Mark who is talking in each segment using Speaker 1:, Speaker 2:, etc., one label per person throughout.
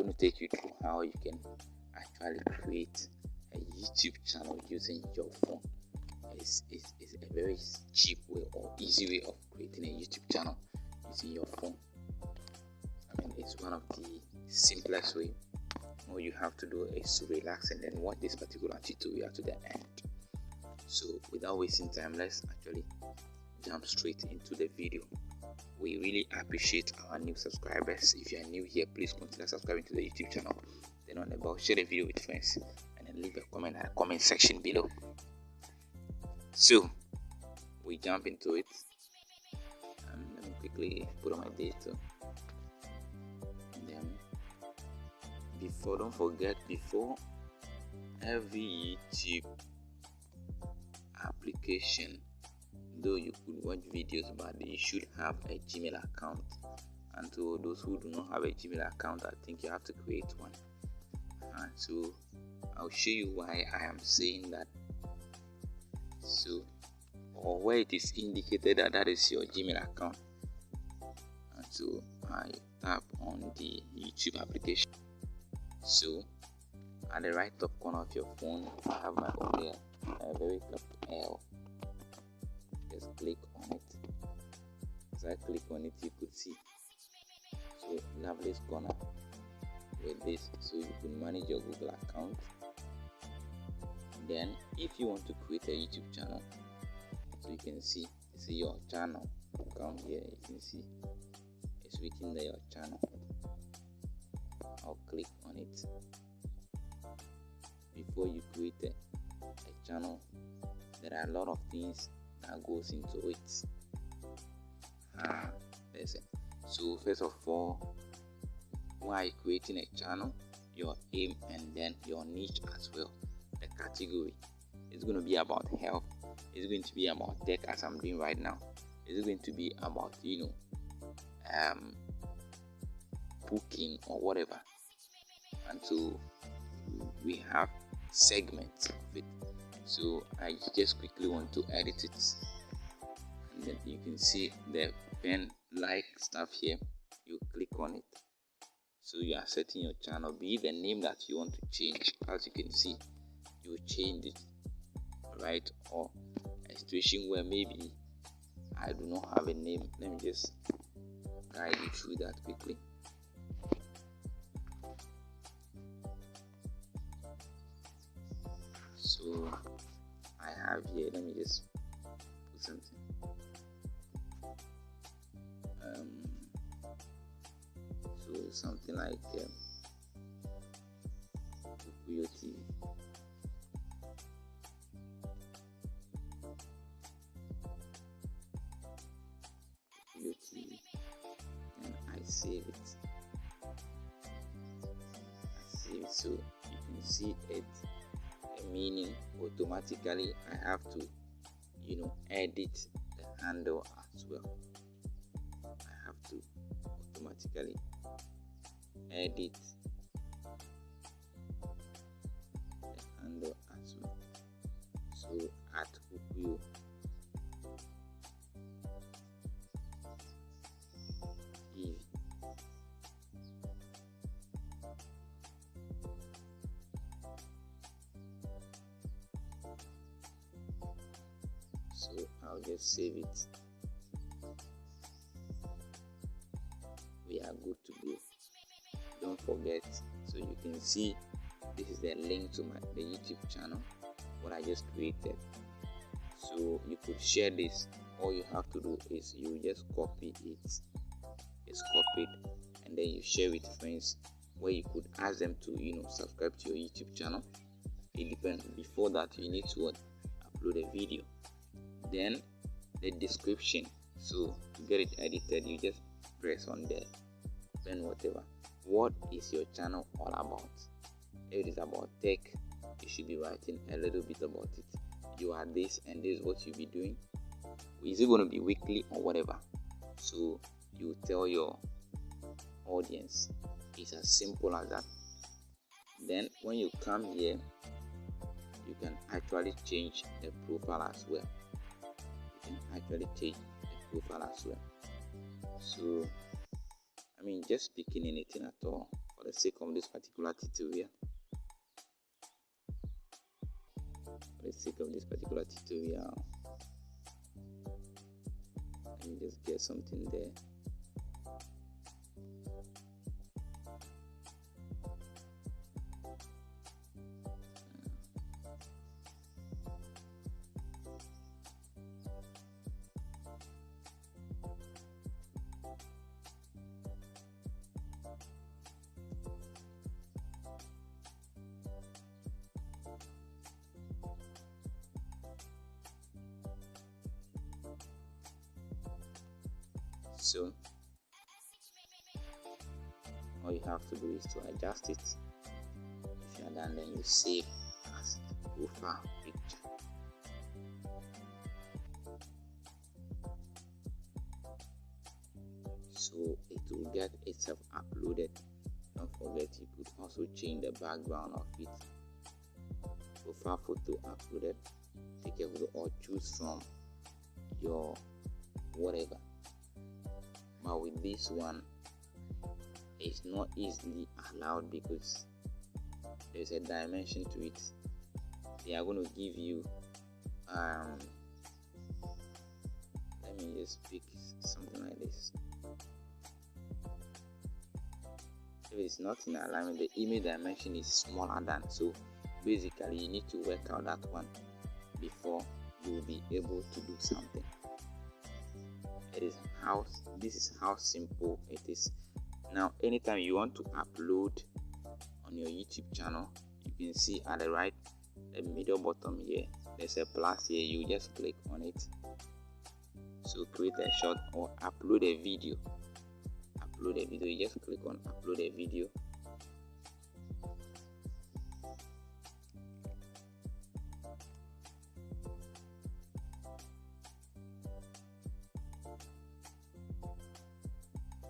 Speaker 1: going to take you through how you can actually create a YouTube channel using your phone. It's a very cheap way or easy way of creating a YouTube channel using your phone. I mean, it's one of the simplest way. All you have to do is to relax and then watch this particular tutorial to the end. So without wasting time, let's actually jump straight into the video. We really appreciate our new subscribers. If you are new here, please consider subscribing to the YouTube channel. Then on the bell, share the video with friends and then leave a comment in the comment section below. So we jump into it. Let me quickly put on my data. And then don't forget, before every YouTube application, though you could watch videos, but you should have a Gmail account. And to those who do not have a Gmail account, I think you have to create one. So I'll show you why I am saying that. So, or where it is indicated that is your Gmail account. And so I tap on the YouTube application. So at the right top corner of your phone, I have my own here, a very capital L. Just click on it. As I click on it, you could see so lovely's corner with this, so you can manage your Google account. Then if you want to create a YouTube channel, so you can see it's your channel account here. You can see it's written there, your channel. I'll click on it. Before you create a channel, there are a lot of things that goes into it. So first of all, while creating a channel, your aim and then your niche as well. The category is going to be about health. It's going to be about tech, as I'm doing right now. It's going to be about cooking or whatever. And so we have segments of it. So I just quickly want to edit it, and then you can see the pen like stuff here. You click on it. So you are setting your channel, be the name that you want to change. As you can see, you change it, right? Or a situation where maybe I do not have a name. Let me just guide you through that quickly. So I have here, let me just put something. So something like Kukuyo TV. Kukuyo TV. And I save it. So you can see it. Meaning automatically I have to edit the handle as well. I have to automatically edit the handle as well. So at Kukuyo TV. So I'll just save it. We are good to go. Don't forget, so you can see this is the link to the YouTube channel, what I just created. So you could share this. All you have to do is you just copy it. It's copied, and then you share with friends, where you could ask them to subscribe to your YouTube channel. It depends. Before that, you need to upload a video. Then the description, so to get it edited, you just press on the pen, whatever. What is your channel all about? If it is about tech, you should be writing a little bit about it. You are this and this is what you'll be doing. Is it going to be weekly or whatever? So you tell your audience. It's as simple as that. Then when you come here, you can actually change the profile as well. So I mean, just picking anything at all. For the sake of this particular tutorial, let me just get something there. So all you have to do is to adjust it. If you are done, then you save as profile picture. So it will get itself uploaded. Don't forget, you could also change the background of it. Profile photo uploaded, take a photo or choose from your whatever. But with this one, it's not easily allowed because there's a dimension to it. They are going to give you let me just pick something like this. If it's not in alignment, the image dimension is smaller than, so basically you need to work out that one before you will be able to do something. This is how simple it is. Now anytime you want to upload on your YouTube channel, you can see at the right, the middle bottom here, there's a plus here. You just click on it. So create a short or upload a video. You just click on upload a video.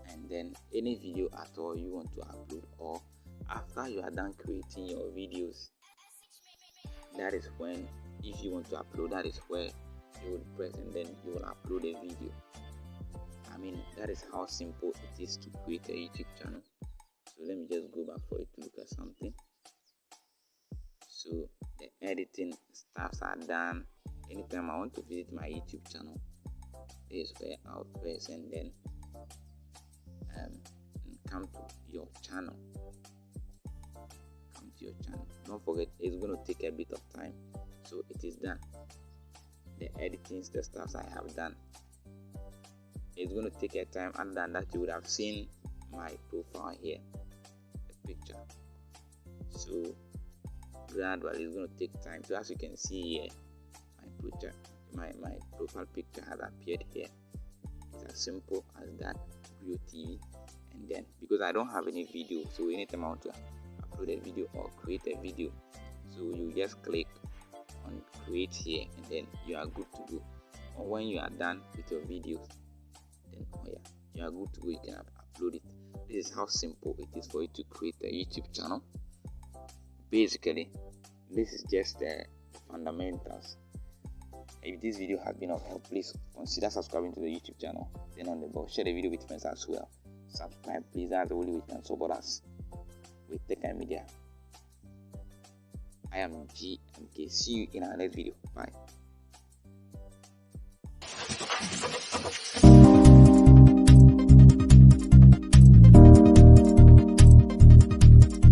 Speaker 1: And then any video at all you want to upload, or after you are done creating your videos, that is when, if you want to upload, that is where you will press and then you will upload a video. I mean, that is how simple it is to create a YouTube channel. So let me just go back for it to look at something. So the editing stuffs are done. Anytime I want to visit my YouTube channel, this is where I'll press and then come to your channel. Don't forget, it's going to take a bit of time. So it is done. The editing, the stuff I have done, it's going to take a time. Other than that, you would have seen my profile here, the picture. So gradually it's going to take time. So as you can see here, my profile picture has appeared here. It's as simple as that. Create TV, and then because I don't have any video, so anytime I want to upload a video or create a video, so you just click on create here and then you are good to go. Or when you are done with your videos, then you are good to go. You can upload it. This is how simple it is for you to create a YouTube channel. Basically, this is just the fundamentals. If this video has been of help, please consider subscribing to the YouTube channel. Turn on the bell, share the video with friends as well. Subscribe, please. That's the only way you can support us with Tech and Media. I am GMK. See you in our next video. Bye.